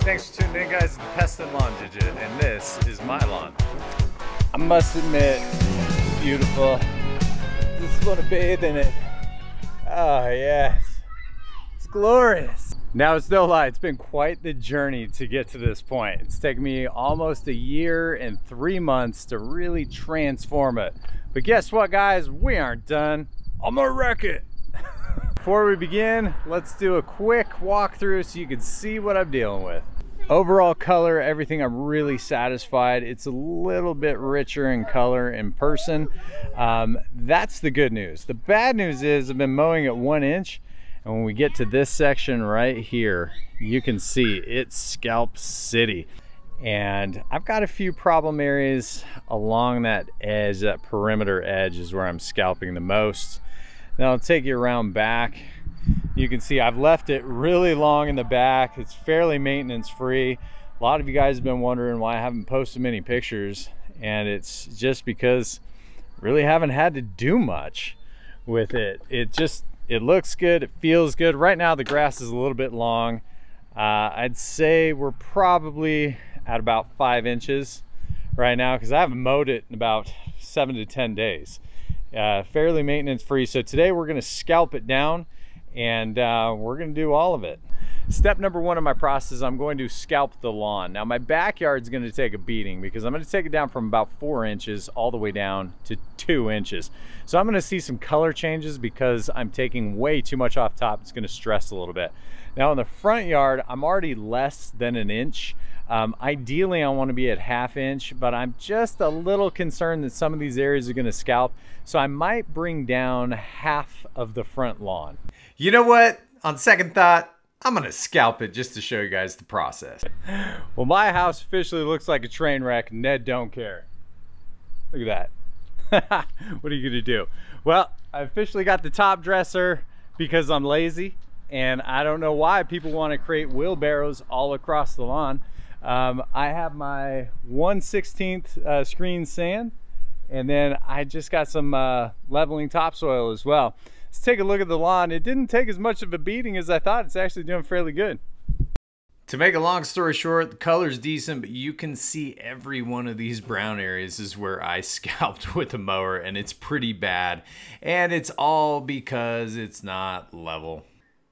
Thanks for tuning in, guys, to the Pest and Lawn Ginja, and this is my lawn. I must admit, it's beautiful. Just want to bathe in it. Oh yes, it's glorious. Now it's no lie, it's been quite the journey to get to this point. It's taken me almost a year and 3 months to really transform it. But guess what, guys? We aren't done. I'm gonna wreck it. Before we begin, let's do a quick walkthrough so you can see what I'm dealing with. Overall color, everything, I'm really satisfied. It's a little bit richer in color in person. That's the good news. The bad news is I've been mowing at 1 inch, and when we get to this section right here, you can see it's scalp city. And I've got a few problem areas along that edge, that perimeter edge is where I'm scalping the most. Now I'll take you around back. You can see I've left it really long in the back. It's fairly maintenance free. A lot of you guys have been wondering why I haven't posted many pictures, and it's just because I really haven't had to do much with it. It looks good, it feels good. Right now the grass is a little bit long. I'd say we're probably at about 5 inches right now because I haven't mowed it in about 7 to 10 days. Fairly maintenance free. So today we're going to scalp it down, and we're going to do all of it. Step number one of my process, I'm going to scalp the lawn. Now my backyard's going to take a beating because I'm going to take it down from about 4 inches all the way down to 2 inches. So I'm going to see some color changes because I'm taking way too much off top. It's going to stress a little bit. Now in the front yard, I'm already less than 1 inch. Ideally I want to be at 1/2 inch, but I'm just a little concerned that some of these areas are going to scalp. So I might bring down half of the front lawn. You know what? On second thought, I'm gonna scalp it just to show you guys the process. Well, my house officially looks like a train wreck. Ned don't care. Look at that. What are you gonna do? Well, I officially got the top dresser because I'm lazy, and I don't know why people want to create wheelbarrows all across the lawn. I have my 1/16 screen sand, and then I just got some leveling topsoil as well. Let's take a look at the lawn. It didn't take as much of a beating as I thought. It's actually doing fairly good. To make a long story short, the color's decent, but you can see every one of these brown areas is where I scalped with a mower, and it's pretty bad. And it's all because it's not level.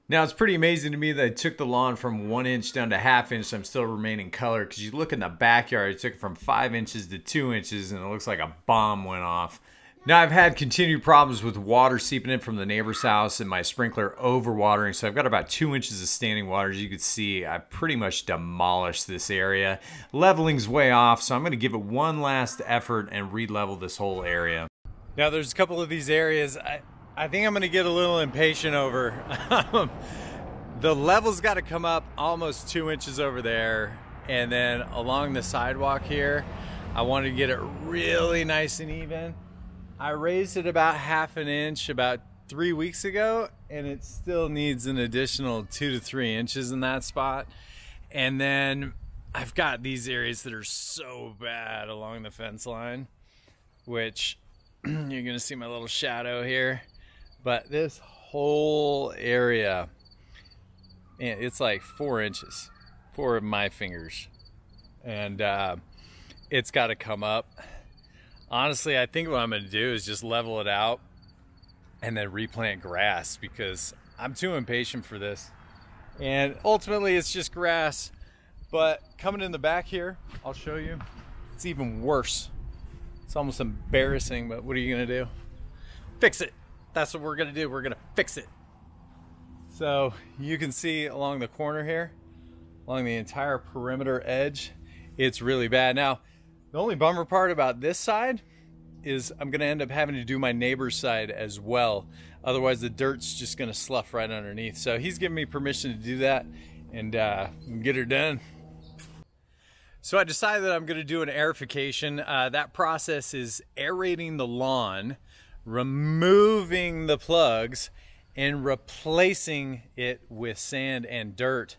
Now it's pretty amazing to me that I took the lawn from 1 inch down to 1/2 inch. So I'm still remaining color, because you look in the backyard, it took it from 5 inches to 2 inches, and it looks like a bomb went off. Now I've had continued problems with water seeping in from the neighbor's house and my sprinkler overwatering. So I've got about 2 inches of standing water. As you can see, I pretty much demolished this area. Leveling's way off, so I'm going to give it one last effort and re-level this whole area. Now there's a couple of these areas I think I'm going to get a little impatient over. The level's got to come up almost 2 inches over there, and then along the sidewalk here, I want to get it really nice and even. I raised it about 1/2 inch about 3 weeks ago, and it still needs an additional 2 to 3 inches in that spot. And then I've got these areas that are so bad along the fence line, which you're gonna see my little shadow here, but this whole area, man, it's like 4 inches, 4 of my fingers, and it's got to come up. Honestly, I think what I'm going to do is just level it out and then replant grass, because I'm too impatient for this. And ultimately it's just grass, but coming in the back here, I'll show you, it's even worse. It's almost embarrassing, but what are you going to do? Fix it. That's what we're going to do. We're going to fix it. So you can see along the corner here, along the entire perimeter edge, it's really bad. Now, the only bummer part about this side is I'm gonna end up having to do my neighbor's side as well. Otherwise the dirt's just gonna slough right underneath. So he's giving me permission to do that, and get her done. So I decided that I'm gonna do an aerification. That process is aerating the lawn, removing the plugs, and replacing it with sand and dirt.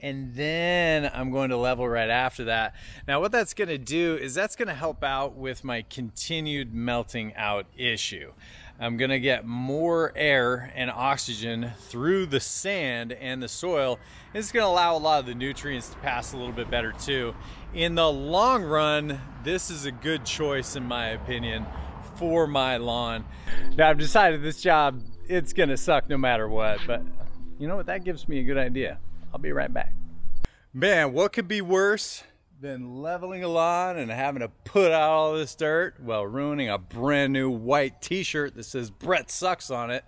And then I'm going to level right after that. Now what that's going to do is that's going to help out with my continued melting out issue. I'm gonna get more air and oxygen through the sand and the soil. It's gonna allow a lot of the nutrients to pass a little bit better too. In the long run, this is a good choice in my opinion for my lawn. Now I've decided this job, it's gonna suck no matter what, but you know what, that gives me a good idea. I'll be right back. Man, what could be worse than leveling a lawn and having to put out all this dirt while ruining a brand new white t-shirt that says Brett Sucks on it?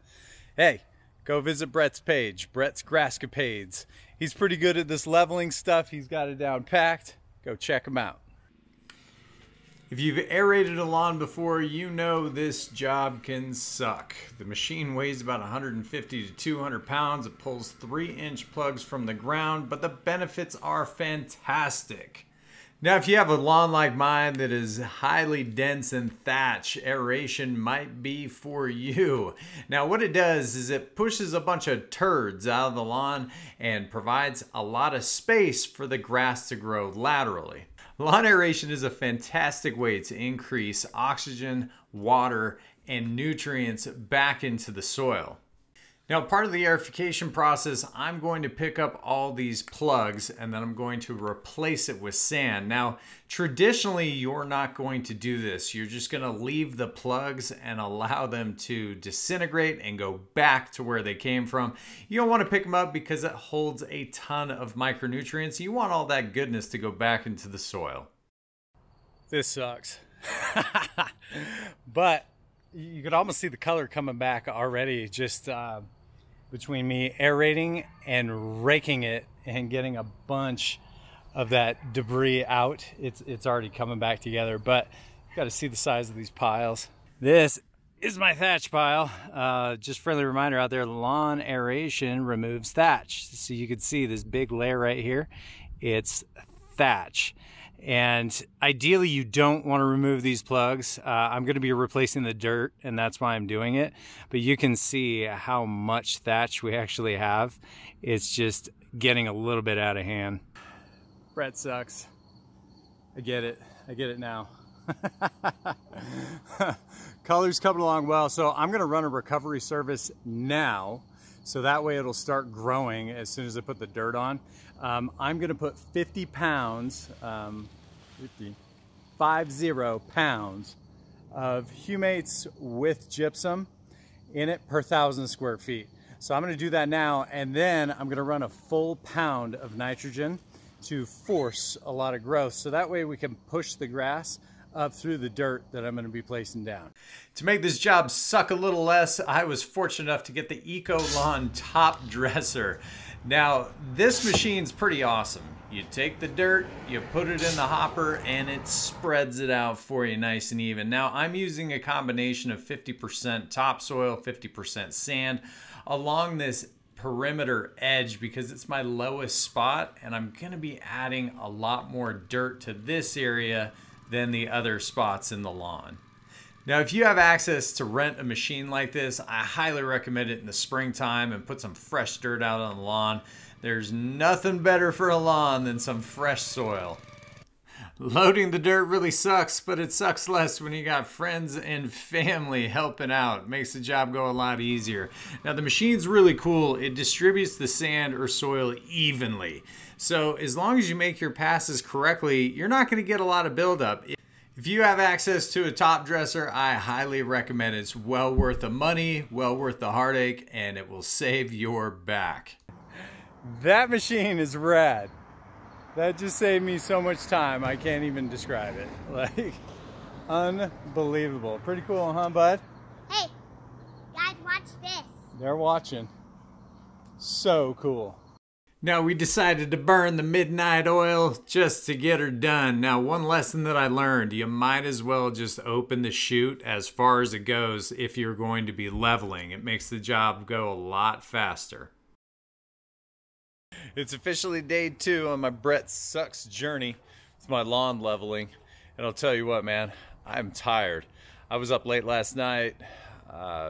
Hey, go visit Brett's page, Brett's Grasscapades. He's pretty good at this leveling stuff. He's got it down packed. Go check him out. If you've aerated a lawn before, you know this job can suck. The machine weighs about 150 to 200 pounds. It pulls 3-inch plugs from the ground, but the benefits are fantastic. Now, if you have a lawn like mine that is highly dense in thatch, aeration might be for you. Now, what it does is it pushes a bunch of turds out of the lawn and provides a lot of space for the grass to grow laterally. Lawn aeration is a fantastic way to increase oxygen, water, and nutrients back into the soil. Now, part of the aerification process, I'm going to pick up all these plugs and then I'm going to replace it with sand. Now, traditionally, you're not going to do this. You're just going to leave the plugs and allow them to disintegrate and go back to where they came from. You don't want to pick them up because it holds a ton of micronutrients. You want all that goodness to go back into the soil. This sucks. But you could almost see the color coming back already just between me aerating and raking it and getting a bunch of that debris out. It's already coming back together, but you got to see the size of these piles. This is my thatch pile. Just friendly reminder out there, lawn aeration removes thatch. So you can see this big layer right here. It's thatch. And ideally you don't want to remove these plugs. I'm going to be replacing the dirt and that's why I'm doing it. But you can see how much thatch we actually have. It's just getting a little bit out of hand. Brett sucks. I get it now. Color's coming along well. So I'm going to run a recovery service now. So that way it'll start growing as soon as I put the dirt on. I'm gonna put 50 pounds, 50 pounds of humates with gypsum in it per 1,000 square feet. So I'm gonna do that now, and then I'm gonna run a full pound of nitrogen to force a lot of growth. So that way we can push the grass up through the dirt that I'm going to be placing down. To make this job suck a little less, I was fortunate enough to get the Eco Lawn Top Dresser. Now, this machine's pretty awesome. You take the dirt, you put it in the hopper, and it spreads it out for you nice and even. Now, I'm using a combination of 50% topsoil, 50% sand along this perimeter edge because it's my lowest spot, and I'm going to be adding a lot more dirt to this area than the other spots in the lawn. Now, if you have access to rent a machine like this, I highly recommend it in the springtime and put some fresh dirt out on the lawn. There's nothing better for a lawn than some fresh soil. Loading the dirt really sucks, but it sucks less when you got friends and family helping out. It makes the job go a lot easier. Now, the machine's really cool. It distributes the sand or soil evenly. So as long as you make your passes correctly, you're not going to get a lot of buildup. If you have access to a top dresser, I highly recommend it. It's well worth the money, well worth the heartache, and it will save your back. That machine is rad. That just saved me so much time, I can't even describe it. Like, unbelievable. Pretty cool, huh, bud? Hey, guys, watch this. They're watching. So cool. Now, we decided to burn the midnight oil just to get her done. Now, one lesson that I learned, you might as well just open the chute as far as it goes if you're going to be leveling. It makes the job go a lot faster. It's officially day 2 on my Brett Sucks journey with my lawn leveling. And I'll tell you what, man, I'm tired. I was up late last night.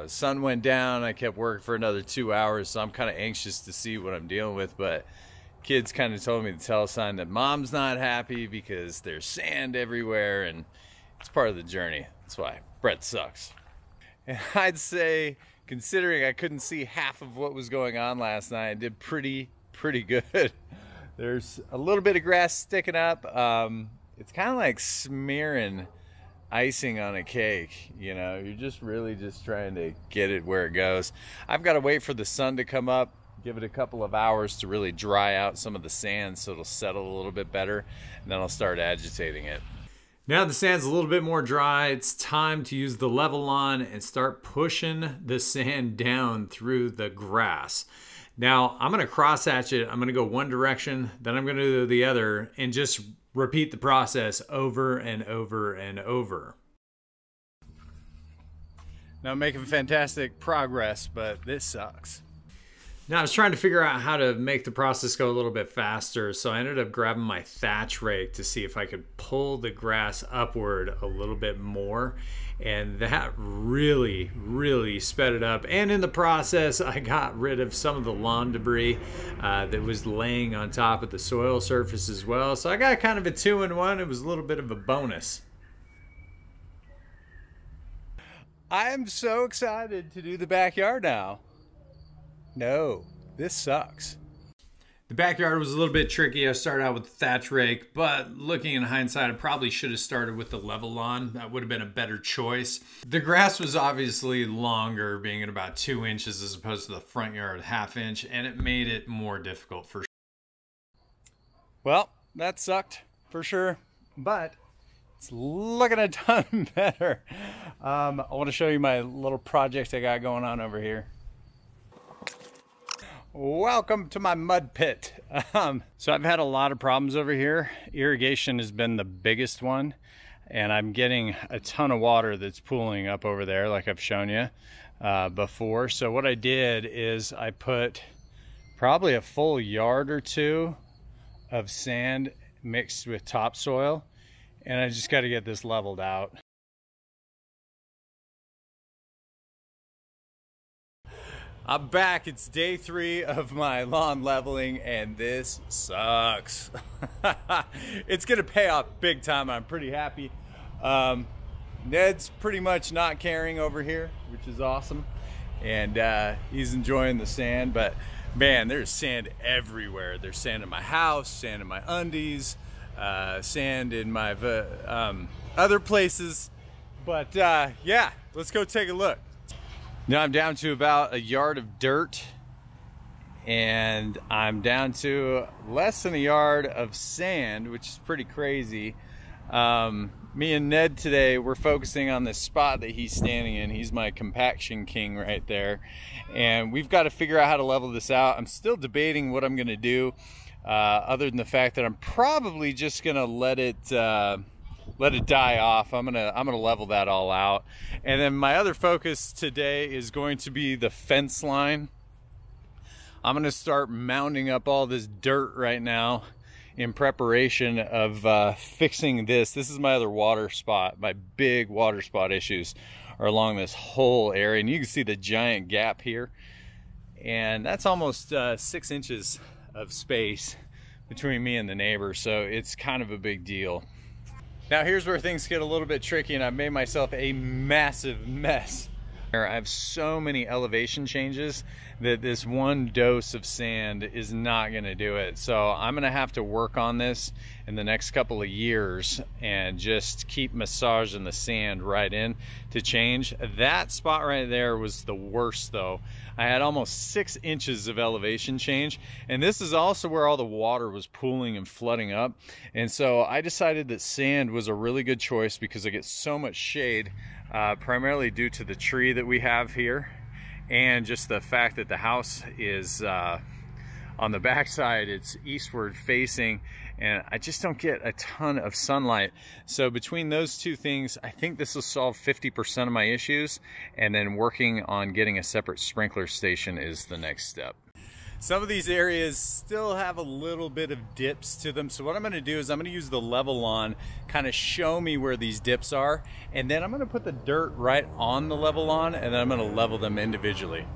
Sun went down. I kept working for another 2 hours, so I'm kind of anxious to see what I'm dealing with. But kids kind of told me to tell a sign that mom's not happy because there's sand everywhere, and it's part of the journey. That's why Brett sucks. And I'd say, considering I couldn't see half of what was going on last night, I did pretty good. There's a little bit of grass sticking up. It's kind of like smearing icing on a cake, you know. You're just really just trying to get it where it goes. I've got to wait for the sun to come up, give it a couple of hours to really dry out some of the sand so it'll settle a little bit better, and then I'll start agitating it. Now the sand's a little bit more dry, it's time to use the level lawn and start pushing the sand down through the grass. Now I'm gonna cross hatch it. I'm gonna go one direction, then I'm gonna do the other, and just repeat the process over and over and over. Now I'm making fantastic progress, but this sucks. Now I was trying to figure out how to make the process go a little bit faster, so I ended up grabbing my thatch rake to see if I could pull the grass upward a little bit more, and that really sped it up. And in the process, I got rid of some of the lawn debris that was laying on top of the soil surface as well. So I got kind of a 2-in-1. It was a little bit of a bonus. I am so excited to do the backyard now. No, this sucks. The backyard was a little bit tricky. I started out with the thatch rake, but looking in hindsight, I probably should have started with the level lawn. That would have been a better choice. The grass was obviously longer, being at about 2 inches as opposed to the front yard 1/2 inch, and it made it more difficult for sure. Well, that sucked for sure, but it's looking a ton better. I want to show you my little project I got going on over here. Welcome to my mud pit. So I've had a lot of problems over here. Irrigation has been the biggest one, and I'm getting a ton of water that's pooling up over there like I've shown you before. So what I did is I put probably a full yard or two of sand mixed with topsoil, and I just got to get this leveled out. I'm back. It's day 3 of my lawn leveling, and this sucks. It's gonna pay off big time. I'm pretty happy. Ned's pretty much not caring over here, which is awesome, and he's enjoying the sand. But man, there's sand everywhere. There's sand in my house, sand in my undies, sand in my other places. But yeah, let's go take a look. Now I'm down to about a yard of dirt, and I'm down to less than a yard of sand, which is pretty crazy. Me and Ned today, we're focusing on this spot that he's standing in. He's my compaction king right there, and we've got to figure out how to level this out. I'm still debating what I'm gonna do, other than the fact that I'm probably just gonna let it die off. I'm gonna level that all out. And then my other focus today is going to be the fence line. I'm gonna start mounding up all this dirt right now in preparation of fixing this. This is my other water spot. My big water spot issues are along this whole area, and you can see the giant gap here, and that's almost 6 inches of space between me and the neighbor, so it's kind of a big deal. Now here's where things get a little bit tricky, and I've made myself a massive mess. I have so many elevation changes that this one dose of sand is not gonna do it. So I'm gonna have to work on this in the next couple of years and just keep massaging the sand right in to change. That spot right there was the worst though. I had almost 6 inches of elevation change, and this is also where all the water was pooling and flooding up. And so I decided that sand was a really good choice because I get so much shade, primarily due to the tree that we have here, and just the fact that the house is on the backside, it's eastward facing, and I just don't get a ton of sunlight. So between those two things, I think this will solve 50% of my issues, and then working on getting a separate sprinkler station is the next step. Some of these areas still have a little bit of dips to them, so what I'm going to do is I'm going to use the level lawn, kind of show me where these dips are, and then I'm going to put the dirt right on the level lawn, and then I'm going to level them individually.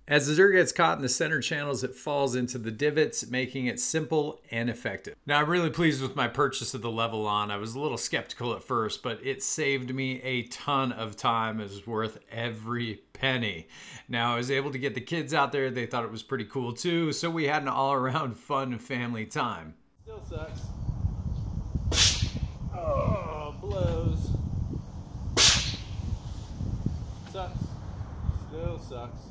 As the dirt gets caught in the center channels, it falls into the divots, making it simple and effective. Now, I'm really pleased with my purchase of the level lawn. I was a little skeptical at first, but it saved me a ton of time. It was worth every penny. Now, I was able to get the kids out there. They thought it was pretty cool too, so we had an all-around fun family time. Still sucks. Oh, blows. Sucks. Still sucks.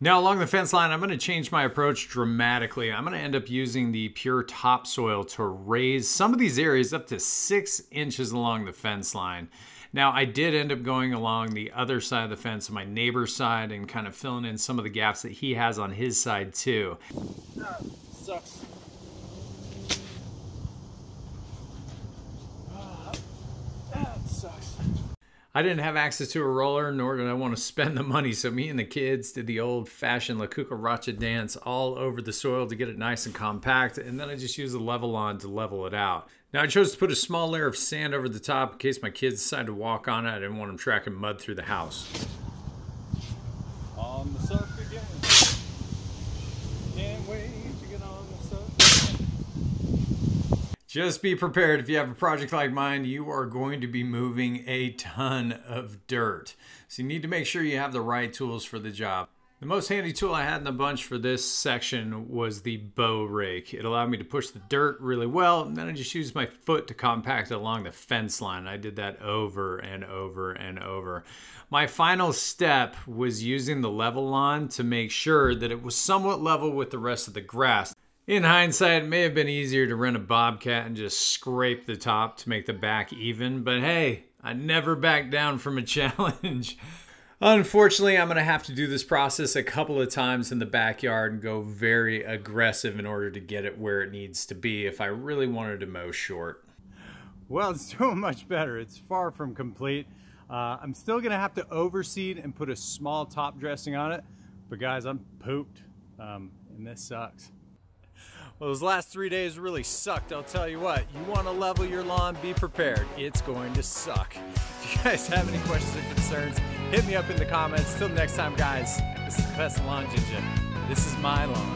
Now along the fence line, I'm going to change my approach dramatically. I'm going to end up using the pure topsoil to raise some of these areas up to 6 inches along the fence line. Now I did end up going along the other side of the fence on my neighbor's side and kind of filling in some of the gaps that he has on his side too. Sucks. That sucks. I didn't have access to a roller, nor did I want to spend the money, so me and the kids did the old-fashioned La Cucaracha dance all over the soil to get it nice and compact, and then I just used the level lawn to level it out. Now I chose to put a small layer of sand over the top in case my kids decide to walk on it. I didn't want them tracking mud through the house. On the suck again. Can't wait to get on the suck again. Just be prepared. If you have a project like mine, you are going to be moving a ton of dirt. So you need to make sure you have the right tools for the job. The most handy tool I had in the bunch for this section was the bow rake. It allowed me to push the dirt really well, and then I just used my foot to compact it along the fence line. I did that over and over and over. My final step was using the level lawn to make sure that it was somewhat level with the rest of the grass. In hindsight, it may have been easier to rent a bobcat and just scrape the top to make the back even, but hey, I never backed down from a challenge. Unfortunately, I'm going to have to do this process a couple of times in the backyard and go very aggressive in order to get it where it needs to be if I really wanted to mow short. Well, it's doing much better. It's far from complete. I'm still going to have to overseed and put a small top dressing on it, but guys, I'm pooped, and this sucks. Well, those last 3 days really sucked. I'll tell you what, you want to level your lawn, be prepared. It's going to suck. If you guys have any questions or concerns, hit me up in the comments. Till next time, guys, this is Pest and Lawn Ginja. This is my lawn.